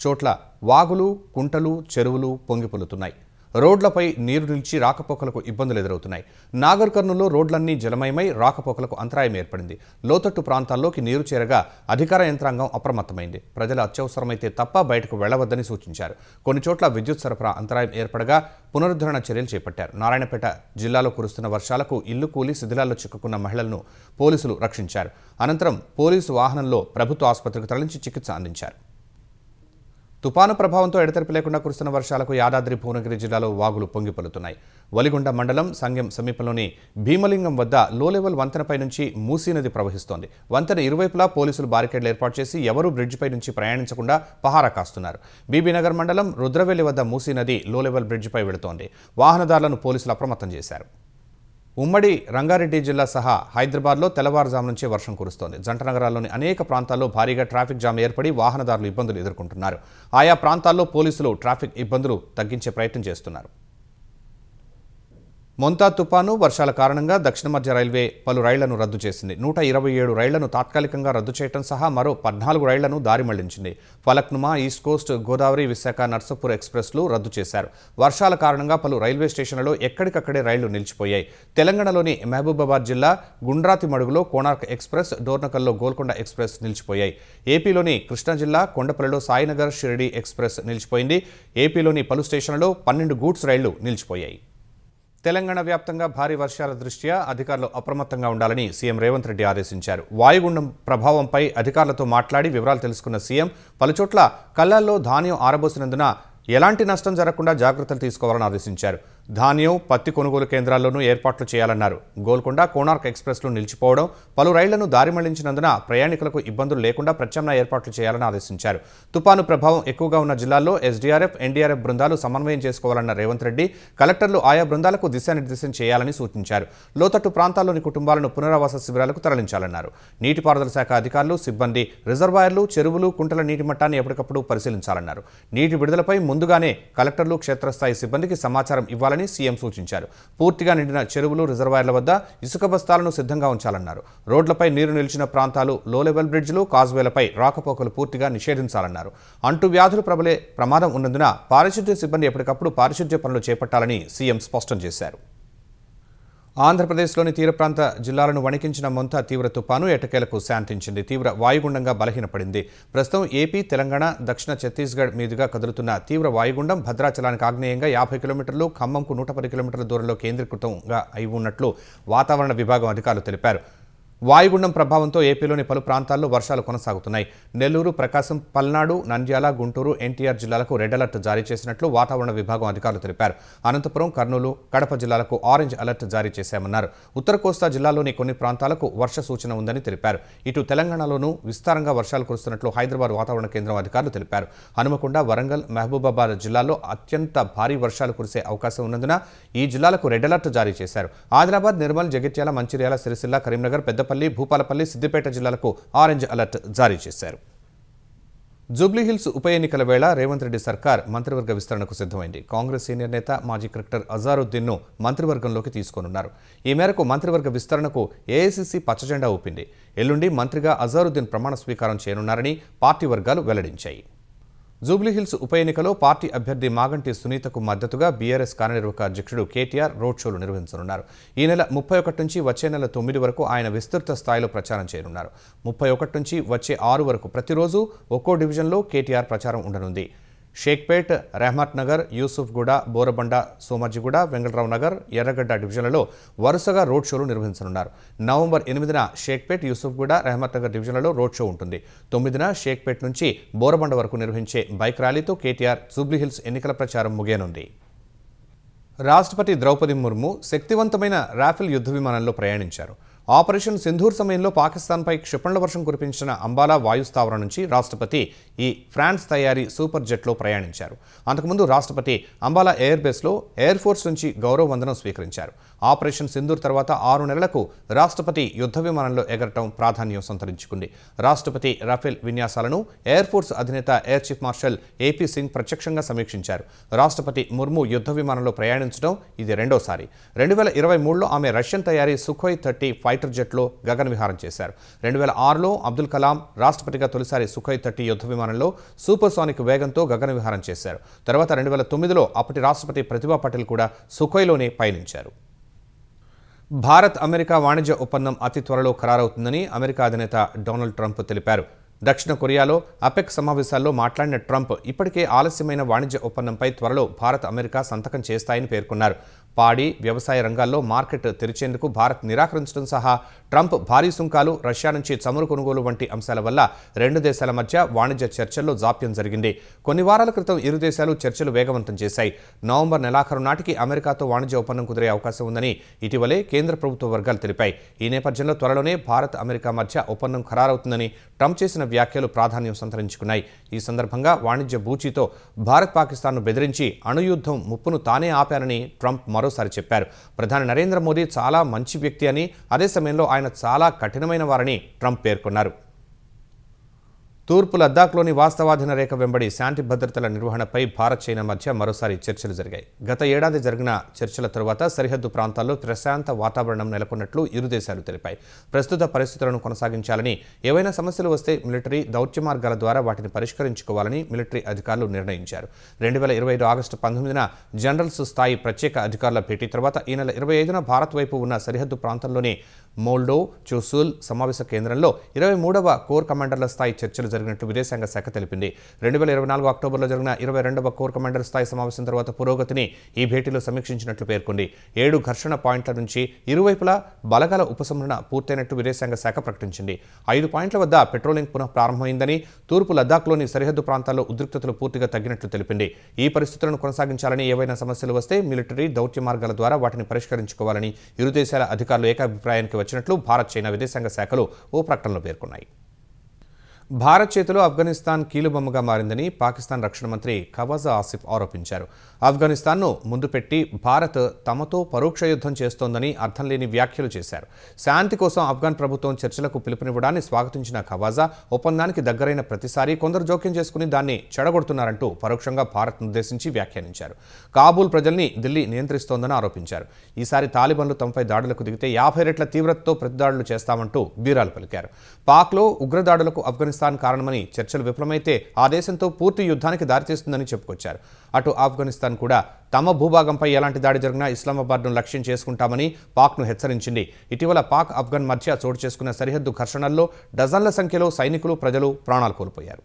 చోట్ల వాగులు, కుంటలు, చెరువులు పొంగిపొలుతున్నాయి. రోడ్లపై నీరు నిలిచి రాకపోకలకు ఇబ్బందులు ఎదురవుతున్నాయి. నాగర్ కర్నూలులో రోడ్లన్నీ జలమయమై రాకపోకలకు అంతరాయం ఏర్పడింది. లోతట్టు ప్రాంతాల్లోకి నీరు చేరగా అధికార యంత్రాంగం అప్రమత్తమైంది. ప్రజలు అత్యవసరమైతే తప్ప బయటకు వెళ్లవద్దని సూచించారు. కొన్ని చోట్ల విద్యుత్ సరఫరా అంతరాయం ఏర్పడగా పునరుద్ధరణ చర్యలు చేపట్టారు. నారాయణపేట జిల్లాలో కురుస్తున్న వర్షాలకు ఇల్లు కూలి శిథిలాల్లో చిక్కుకున్న మహిళలను పోలీసులు రక్షించారు. అనంతరం పోలీసు వాహనంలో ప్రభుత్వ ఆసుపత్రికి తరలించి చికిత్స అందించారు. తుపాను ప్రభావంతో ఎడతెరిపి లేకుండా కురుస్తున్న వర్షాలకు యాదాద్రి భువనగిరి జిల్లాలో వాగులు పొంగిపొలుతున్నాయి. వలిగొండ మండలం సంగెం సమీపంలోని భీమలింగం వద్ద లో లెవెల్ వంతెనపై నుంచి మూసీ నది ప్రవహిస్తోంది. వంతెన ఇరువైపులా పోలీసులు బారికేడ్లు ఏర్పాటు చేసి ఎవరూ బ్రిడ్జిపై నుంచి ప్రయాణించకుండా పహారా కాస్తున్నారు. బీబీనగర్ మండలం రుద్రవెల్లి వద్ద మూసీ నది లో లెవెల్ బ్రిడ్జిపై వెళుతోంది. వాహనదారులను పోలీసులు అప్రమత్తం చేశారు. ఉమ్మడి రంగారెడ్డి జిల్లా సహా హైదరాబాద్లో తెల్లవారుజాము నుంచే వర్షం కురుస్తోంది. జంట నగరాల్లోని అనేక ప్రాంతాల్లో భారీగా ట్రాఫిక్ జామ్ ఏర్పడి వాహనదారులు ఇబ్బందులు ఎదుర్కొంటున్నారు. ఆయా ప్రాంతాల్లో పోలీసులు ట్రాఫిక్ ఇబ్బందులు తగ్గించే ప్రయత్నం చేస్తున్నారు. మొంతా తుపాను వర్షాల కారణంగా దక్షిణ మధ్య రైల్వే పలు రైళ్లను రద్దు చేసింది. 127 రైళ్లను తాత్కాలికంగా రద్దు చేయడం సహా మరో 14 రైళ్లను దారి మళ్లించింది. ఫలక్నుమా, ఈస్ట్ కోస్ట్, గోదావరి, విశాఖ, నర్సాపూర్ ఎక్స్ప్రెస్లు రద్దు చేశారు. వర్షాల కారణంగా పలు రైల్వే స్టేషన్లలో ఎక్కడికక్కడే రైళ్లు నిలిచిపోయాయి. తెలంగాణలోని మహబూబాబాద్ జిల్లా గుండ్రాతి మడుగులో కోనార్క్ ఎక్స్ప్రెస్, డోర్నకల్లో గోల్కొండ ఎక్స్ప్రెస్ నిలిచిపోయాయి. ఏపీలోని కృష్ణా జిల్లా కొండపల్లిలో సాయినగర్ షిరిడి ఎక్స్ప్రెస్ నిలిచిపోయింది. ఏపీలోని పలు స్టేషన్లలో 12 గూడ్స్ రైళ్లు నిలిచిపోయాయి. తెలంగాణ వ్యాప్తంగా భారీ వర్షాల దృష్ట్యా అధికారులు అప్రమత్తంగా ఉండాలని సీఎం రేవంత్ రెడ్డి ఆదేశించారు. వాయుగుండం ప్రభావంపై అధికారులతో మాట్లాడి వివరాలు తెలుసుకున్న సీఎం పలుచోట్ల కళ్లాల్లో ధాన్యం ఆరబోసినందున ఎలాంటి నష్టం జరగకుండా జాగ్రత్తలు తీసుకోవాలని ఆదేశించారు. ధాన్యం, పత్తి కొనుగోలు కేంద్రాల్లోనూ ఏర్పాట్లు చేయాలన్నారు. గోల్కొండ, కోనార్క్ ఎక్స్ప్రెస్లు నిలిచిపోవడం, పలు రైళ్లను దారి మళ్లించినందున ప్రయాణికులకు ఇబ్బందులు లేకుండా ప్రత్యామ్నాయ ఏర్పాట్లు చేయాలని ఆదేశించారు. తుపాను ప్రభావం ఎక్కువగా ఉన్న జిల్లాల్లో ఎస్డీఆర్ఎఫ్, ఎన్డీఆర్ఎఫ్ బృందాలు సమన్వయం చేసుకోవాలన్న రేవంత్ రెడ్డి కలెక్టర్లు ఆయా బృందాలకు దిశానిర్దేశం చేయాలని సూచించారు. లోతట్టు ప్రాంతాల్లోని కుటుంబాలను పునరావాస శిబిరాలకు తరలించాలన్నారు. నీటిపారుదల శాఖ అధికారులు, సిబ్బంది రిజర్వాయర్లు, చెరువులు, కుంటల నీటి మట్టాన్ని ఎప్పటికప్పుడు పరిశీలించాలన్నారు. నీటి విడుదలపై ముందుగానే కలెక్టర్లు, క్షేత్రస్థాయి సిబ్బందికి సమాచారం ఇవ్వాలని సీఎం సూచించారు. పూర్తిగా నిండిన చెరువులు, రిజర్వాయర్ల వద్ద ఇసుక బస్తాలను సిద్ధంగా ఉంచాలన్నారు. రోడ్లపై నీరు నిలిచిన ప్రాంతాలు, లో లెవెల్ బ్రిడ్జ్లు, కాజ్వేలపై రాకపోకలు పూర్తిగా నిషేధించాలన్నారు. అంటువ్యాధులు ప్రబలే ప్రమాదం ఉన్నందున పారిశుద్ధ్య సిబ్బంది ఎప్పటికప్పుడు పారిశుద్ధ్య పనులు చేపట్టాలని సీఎం స్పష్టం చేశారు. ఆంధ్రప్రదేశ్లోని తీర ప్రాంత జిల్లాలను వణికించిన మొంతా తీవ్ర తుపాను ఎట్టకేలకు శాంతించింది. తీవ్ర వాయుగుండంగా బలహీనపడింది. ప్రస్తుతం ఏపీ, తెలంగాణ, దక్షిణ ఛత్తీస్గఢ్ మీదుగా కదులుతున్న తీవ్ర వాయుగుండం భద్రాచలానికి ఆగ్నేయంగా 50 కిలోమీటర్లు, ఖమ్మంకు 110 కిలోమీటర్ల దూరంలో కేంద్రీకృతంగా అయి ఉన్నట్లు వాతావరణ విభాగం అధికారులు తెలిపారు. వాయుగుండం ప్రభావంతో ఏపీలోని పలు ప్రాంతాల్లో వర్షాలు కొనసాగుతున్నాయి. నెల్లూరు, ప్రకాశం, పల్నాడు, నంద్యాల, గుంటూరు, ఎన్టీఆర్ జిల్లాలకు రెడ్ అలర్ట్ జారీ చేసినట్లు వాతావరణ విభాగం అధికారులు తెలిపారు. అనంతపురం, కర్నూలు, కడప జిల్లాలకు ఆరెంజ్ అలర్ట్ జారీ చేశామన్నారు. ఉత్తర కోస్తా జిల్లాలోని కొన్ని ప్రాంతాలకు వర్ష సూచన ఉందని తెలిపారు. ఇటు తెలంగాణలోనూ విస్తారంగా వర్షాలు కురుస్తున్నట్లు హైదరాబాద్ వాతావరణ కేంద్రం అధికారులు తెలిపారు. హనుమకొండ, వరంగల్, మహబూబాబాద్ జిల్లాల్లో అత్యంత భారీ వర్షాలు కురిసే అవకాశం ఉన్నందున ఈ జిల్లాలకు రెడ్ అలర్ట్ జారీ చేశారు. ఆదిలాబాద్, నిర్మల్, జగిత్యాల, మంచిర్యాల, సిరిసిల్ల, కరీంనగర్, పెద్దపల్లి, భూపాలపల్లి, సిద్దిపేట జిల్లాలకు ఆరెంజ్ అలర్ట్ జారీ చేశారు. జూబ్లీహిల్స్ ఉప ఎన్నికల వేళ రేవంత్ రెడ్డి సర్కార్ మంత్రివర్గ విస్తరణకు సిద్ధమైంది. కాంగ్రెస్ సీనియర్ నేత, మాజీ క్రికెటర్ అజారుద్దీన్ను మంత్రివర్గంలోకి తీసుకొనున్నారు. ఈ మేరకు మంత్రివర్గ విస్తరణకు ఏఐసీసీ పచ్చజెండా ఊపింది. ఎల్లుండి మంత్రిగా అజారుద్దీన్ ప్రమాణ స్వీకారం చేయనున్నారని పార్టీ వర్గాలు వెల్లడించాయి. జూబ్లీహిల్స్ ఉప ఎన్నికలో పార్టీ అభ్యర్థి మాగంటి సునీతకు మద్దతుగా బీఆర్ఎస్ కార్యనిర్వాహక అధ్యక్షుడు కేటీఆర్ రోడ్ షోలు నిర్వహించనున్నారు. ఈ నెల 31 నుంచి వచ్చే నెల 9 వరకు ఆయన విస్తృత స్థాయిలో ప్రచారం చేయనున్నారు. 31 నుంచి వచ్చే 6 వరకు ప్రతిరోజు ఒక్కో డివిజన్లో కేటీఆర్ ప్రచారం ఉండనుంది. షేక్పేట్, రెహమత్ నగర్, యూసుఫ్గూడ, బోరబండ, సోమాజిగూడ, వెంగళరావు నగర్, ఎర్రగడ్డ డివిజన్లలో వరుసగా రోడ్ షోలు నిర్వహించనున్నారు. నవంబర్ 8న షేక్పేట్, యూసుఫ్గూడ, రెహమత్ నగర్ డివిజన్లలో రోడ్ షో ఉంటుంది. 9న షేక్పేట్ నుంచి బోరబండ వరకు నిర్వహించే బైక్ ర్యాలీతో కేటీఆర్ జూబ్లీహిల్స్ ఎన్నికల ప్రచారం ముగియనుంది. రాష్ట్రపతి ద్రౌపది ముర్ము శక్తివంతమైన రాఫెల్ యుద్ధ విమానంలో ప్రయాణించారు. ఆపరేషన్ సింధూర్ సమయంలో పాకిస్తాన్పై క్షిపణుల వర్షం కురిపించిన అంబాలా వాయుస్థావరం నుంచి రాష్ట్రపతి ఈ ఫ్రాన్స్ తయారీ సూపర్ జెట్లో ప్రయాణించారు. అంతకుముందు రాష్ట్రపతి అంబాలా ఎయిర్ బేస్లో ఎయిర్ ఫోర్స్ నుంచి గౌరవ వందనం స్వీకరించారు. ఆపరేషన్ సింధూర్ తర్వాత 6 నెలలకు రాష్ట్రపతి యుద్ధ విమానంలో ఎగరటం ప్రాధాన్యం సంతరించుకుంది. రాష్ట్రపతి రఫేల్ విన్యాసాలను ఎయిర్ ఫోర్స్ అధినేత air chief marshal AP Singh ప్రత్యక్షంగా సమీక్షించారు. రాష్ట్రపతి ముర్ము యుద్ధ విమానంలో ప్రయాణించడం ఇది రెండోసారి. 2023లో ఆమె రష్యన్ తయారీ సుఖోయ్ 30 ఫైటర్ జెట్లో గగన విహారం చేశారు. 2006లో అబ్దుల్ కలాం రాష్ట్రపతిగా తొలిసారి సుఖోయ్ 30 యుద్ధ విమానంలో సూపర్సానిక్ వేగంతో గగన విహారం చేశారు. తర్వాత 2009లో అప్పటి రాష్ట్రపతి ప్రతిభా పటేల్ కూడా సుఖోయ్లోనే పయనించారు. భారత్ అమెరికా వాణిజ్య ఒప్పందం అతి త్వరలో ఖరారవుతుందని అమెరికా అధినేత డొనాల్డ్ ట్రంప్ తెలిపారు. దక్షిణ కొరియాలో అపెక్ సమావేశాల్లో మాట్లాడిన ట్రంప్ ఇప్పటికే ఆలస్యమైన వాణిజ్య ఒప్పందంపై త్వరలో భారత్ అమెరికా సంతకం చేస్తాయని పేర్కొన్నారు. పాడి వ్యవసాయ రంగాల్లో మార్కెట్ తెరిచేందుకు భారత్ నిరాకరించడం సహా ట్రంప్ భారీ సుంకాలు, రష్యా నుంచి చమురు కొనుగోలు వంటి అంశాల వల్ల 2 దేశాల మధ్య వాణిజ్య చర్చల్లో జాప్యం జరిగింది. కొన్ని వారాల క్రితం ఇరు దేశాలు చర్చలు వేగవంతం చేశాయి. నవంబర్ నెలాఖరు నాటికి అమెరికాతో వాణిజ్య ఒప్పందం కుదిరే అవకాశం ఉందని ఇటీవలే కేంద్ర ప్రభుత్వ వర్గాలు తెలిపాయి. ఈ నేపథ్యంలో త్వరలోనే భారత్ అమెరికా మధ్య ఒప్పందం ఖరారవుతుందని ట్రంప్ చేసిన వ్యాఖ్యలు ప్రాధాన్యం సంతరించుకున్నాయి. ఈ సందర్భంగా వాణిజ్య బూచీతో భారత్ పాకిస్తాన్ను బెదిరించి అణుయుద్ధం ముప్పును తానే ఆపారని ట్రంప్ మరోసారి చెప్పారు. ప్రధాని నరేంద్ర మోదీ చాలా మంచి వ్యక్తి అని, అదే సమయంలో ఆయన చాలా కఠినమైన వారని ట్రంప్ పేర్కొన్నారు. తూర్పు లద్దాఖ్లోని వాస్తవాధీన రేఖ వెంబడి శాంతి భద్రతల నిర్వహణపై భారత్ చైనా మధ్య మరోసారి చర్చలు జరిగాయి. గత ఏడాది జరిగిన చర్చల తరువాత సరిహద్దు ప్రాంతాల్లో ప్రశాంత వాతావరణం నెలకొన్నట్లు ఇరు దేశాలు తెలిపాయి. ప్రస్తుత పరిస్థితులను కొనసాగించాలని, ఏవైనా సమస్యలు వస్తే మిలిటరీ దౌత్య మార్గాల ద్వారా వాటిని పరిష్కరించుకోవాలని మిలిటరీ అధికారులు నిర్ణయించారు. 2025 ఆగస్టు 19న జనరల్స్ స్థాయి ప్రత్యేక అధికారుల భేటీ తర్వాత ఈ నెల 25న భారత్ వైపు ఉన్న సరిహద్దు ప్రాంతంలోని మోల్డో చూసూల్ సమావేశ కేంద్రంలో 23వ కోర్ కమాండర్ల స్థాయి చర్చలు జరిగినట్లు విదేశాంగ శాఖ తెలిపింది. 2024 అక్టోబర్లో జరిగిన 22వ కోర్ కమాండర్ స్థాయి సమావేశం తర్వాత పురోగతిని ఈ భేటీలో సమీక్షించినట్లు పేర్కొంది. 7 ఘర్షణ పాయింట్ల నుంచి ఇరువైపులా బలగాల ఉపసంహరణ పూర్తయినట్లు విదేశాంగ శాఖ ప్రకటించింది. 5 పాయింట్ల వద్ద పెట్రోలింగ్ పునః ప్రారంభమైందని, తూర్పు లద్దాఖ్లోని సరిహద్దు ప్రాంతాల్లో ఉద్రిక్తతలు పూర్తిగా తగ్గినట్లు తెలిపింది. ఈ పరిస్థితులను కొనసాగించాలని, ఏవైనా సమస్యలు వస్తే మిలిటరీ దౌత్య మార్గాల ద్వారా వాటిని పరిష్కరించుకోవాలని ఇరు దేశాల అధికారులు ఏకాభిప్రాయానికి వచ్చినట్లు భారత్ చైనా విదేశాంగ శాఖలు ఓ ప్రకటనలో పేర్కొన్నాయి. భారత్ చేతిలో ఆఫ్ఘనిస్తాన్ కీలుబొమ్మగా మారిందని పాకిస్తాన్ రక్షణ మంత్రి ఖవాజా ఆసిఫ్ ఆరోపించారు. ఆఫ్ఘనిస్తాన్ను ముందు పెట్టి భారత్ తమతో పరోక్ష యుద్ధం చేస్తోందని అర్థం లేని వ్యాఖ్యలు చేశారు. శాంతి కోసం ఆఫ్ఘన్ ప్రభుత్వం చర్చలకు పిలుపునివ్వడాన్ని స్వాగతించిన ఖవాజా ఒప్పందానికి దగ్గరైన ప్రతిసారి కొందరు జోక్యం చేసుకుని దాన్ని చెడగొడుతున్నారంటూ పరోక్షంగా భారత్ను ఉద్దేశించి వ్యాఖ్యానించారు. కాబూల్ ప్రజల్ని ఢిల్లీ నియంత్రిస్తోందని ఆరోపించారు. ఈసారి తాలిబాన్లు తమపై దాడులకు దిగితే 50 రెట్ల తీవ్రతతో ప్రతిదాడులు చేస్తామంటూ బీరాలు పలికారు. పాక్లో ఉగ్రదాడులకు ఆఫ్ఘనిస్తాన్ కారణమని, చర్చలు విఫలమైతే ఆ దేశంతో పూర్తి యుద్ధానికి దారితీస్తుందని చెప్పుకొచ్చారు. అటు ఆఫ్ఘనిస్తాన్ కూడా తమ భూభాగంపై ఎలాంటి దాడి జరిగినా ఇస్లామాబాద్ను లక్ష్యం చేసుకుంటామని పాక్ను హెచ్చరించింది. ఇటీవల పాక్ ఆఫ్ఘన్ మధ్య చోటు చేసుకున్న సరిహద్దు ఘర్షణల్లో డజన్ల సంఖ్యలో సైనికులు, ప్రజలు ప్రాణాలు కోల్పోయారు.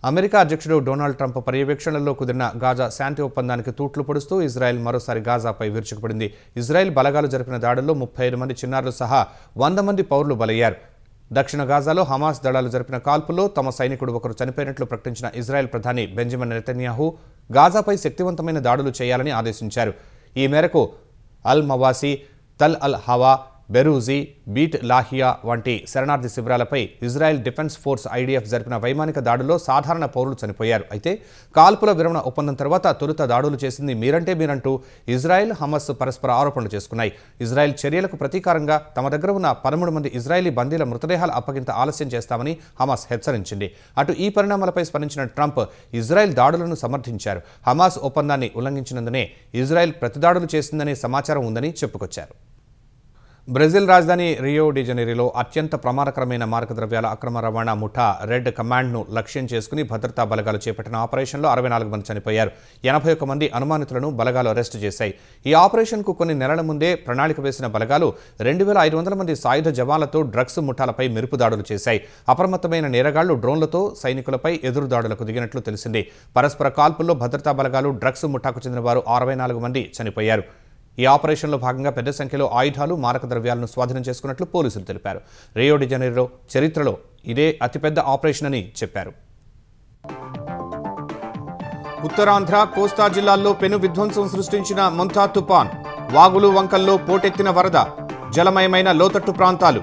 అమెరికా అధ్యక్షుడు డొనాల్డ్ ట్రంప్ పర్యవేక్షణలో కుదిరిన గాజా శాంతి ఒప్పందానికి తూట్లు పొడుస్తూ ఇజ్రాయెల్ మరోసారి గాజాపై విరుచుకుపడింది. ఇజ్రాయెల్ బలగాలు జరిపిన దాడుల్లో 35 మంది చిన్నారులు సహా 100 మంది పౌరులు బలయ్యారు. దక్షిణ గాజాలో హమాస్ దళాలు జరిపిన కాల్పుల్లో తమ సైనికుడు ఒకరు చనిపోయినట్లు ప్రకటించిన ఇజ్రాయెల్ ప్రధాని బెంజమిన్ నెతన్యాహు గాజాపై శక్తివంతమైన దాడులు చేయాలని ఆదేశించారు. ఈ మేరకు అల్ మవాసి, తల్ అల్ హవా, బెరూజీ, బీట్ లాహియా వంటి శరణార్థి శిబిరాలపై ఇజ్రాయెల్ డిఫెన్స్ ఫోర్స్ ఐడిఎఫ్ జరిపిన వైమానిక దాడుల్లో సాధారణ పౌరులు చనిపోయారు. అయితే కాల్పుల విరమణ ఒప్పందం తర్వాత తొలుత దాడులు చేసింది మీరంటూ ఇజ్రాయెల్, హమస్ పరస్పర ఆరోపణలు చేసుకున్నాయి. ఇజ్రాయెల్ చర్యలకు ప్రతీకారంగా తమ దగ్గర ఉన్న 13 మంది ఇజ్రాయెలీ బందీల మృతదేహాల అప్పగింత ఆలస్యం చేస్తామని హమాస్ హెచ్చరించింది. అటు ఈ పరిణామాలపై స్పందించిన ట్రంప్ ఇజ్రాయెల్ దాడులను సమర్థించారు. హమాస్ ఒప్పందాన్ని ఉల్లంఘించినందునే ఇజ్రాయెల్ ప్రతిదాడులు చేసిందనే సమాచారం ఉందని చెప్పుకొచ్చారు. బ్రెజిల్ రాజధాని రియో డి జనీరోలో అత్యంత ప్రమాదకరమైన మారకద్రవ్యాల అక్రమ రవాణా ముఠా రెడ్ కమాండ్ను లక్ష్యం చేసుకుని భద్రతా బలగాలు చేపట్టిన ఆపరేషన్లో 64 మంది చనిపోయారు. 81 మంది అనుమానితులను బలగాలు అరెస్టు చేశాయి. ఈ ఆపరేషన్కు కొన్ని నెలల ముందే ప్రణాళిక వేసిన బలగాలు 2500 మంది సాయుధ జవాన్లతో డ్రగ్స్ ముఠాలపై మెరుపు దాడులు చేశాయి. అప్రమత్తమైన నేరగాళ్లు డ్రోన్లతో సైనికులపై ఎదురు దాడులకు దిగినట్లు తెలిసింది. పరస్పర కాల్పుల్లో భద్రతా బలగాలు, డ్రగ్స్ ముఠాకు చెందిన వారు 64 మంది చనిపోయారు. ఈ ఆపరేషన్లో భాగంగా పెద్ద సంఖ్యలో ఆయుధాలు, మారక ద్రవ్యాలను స్వాధీనం చేసుకున్నట్లు పోలీసులు తెలిపారు. రియో డి జనీరో చరిత్రలో ఇదే అతిపెద్ద ఆపరేషన్ అని చెప్పారు. ఉత్తరాంధ్ర, కోస్తా జిల్లాల్లో పెను విధ్వంసం సృష్టించిన మొంతా తుపాన్. వాగులు, వంకల్లో పోటెత్తిన వరద. జలమయమైన లోతట్టు ప్రాంతాలు.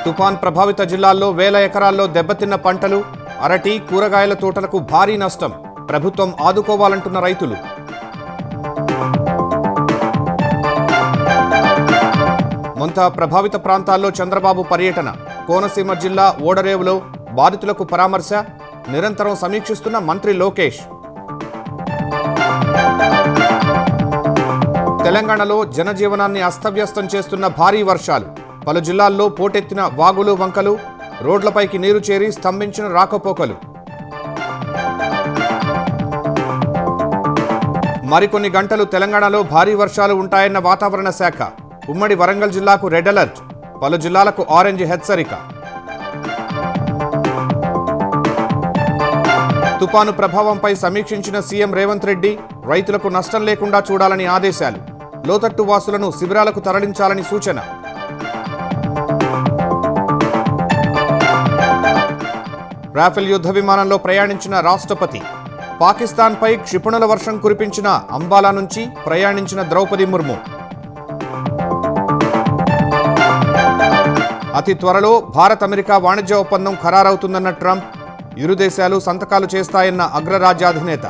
తుఫాన్ ప్రభావిత జిల్లాల్లో వేల ఎకరాల్లో దెబ్బతిన్న పంటలు, అరటి, కూరగాయల తోటలకు భారీ నష్టం. ప్రభుత్వం ఆదుకోవాలంటున్న రైతులు. మొంతా ప్రభావిత ప్రాంతాల్లో చంద్రబాబు పర్యటన. కోనసీమ జిల్లా ఓడరేవులో బాధితులకు పరామర్శ. నిరంతరం సమీక్షిస్తున్న మంత్రి లోకేష్. తెలంగాణలో జనజీవనాన్ని అస్తవ్యస్తం చేస్తున్న భారీ వర్షాలు. పలు జిల్లాల్లో పోటెత్తిన వాగులు, వంకలు. రోడ్లపైకి నీరు చేరి స్తంభించిన రాకపోకలు. మరికొన్ని గంటలు తెలంగాణలో భారీ వర్షాలు ఉంటాయన్న వాతావరణ శాఖ. ఉమ్మడి వరంగల్ జిల్లాకు రెడ్ అలర్ట్. పలు జిల్లాలకు ఆరెంజ్ హెచ్చరిక. తుపాను ప్రభావంపై సమీక్షించిన సీఎం రేవంత్ రెడ్డి రైతులకు నష్టం లేకుండా చూడాలని ఆదేశాలు. లోతట్టు వాసులను శిబిరాలకు తరలించాలని సూచన. రాఫెల్ యుద్ధ విమానంలో ప్రయాణించిన రాష్ట్రపతి. పాకిస్తాన్పై క్షిపణుల వర్షం కురిపించిన అంబాలా నుంచి ప్రయాణించిన ద్రౌపది ముర్ము. అతి త్వరలో భారత్ అమెరికా వాణిజ్య ఒప్పందం ఖరారవుతుందన్న ట్రంప్. ఇరు దేశాలు సంతకాలు చేస్తాయన్న అగ్రరాజ్యాధినేత.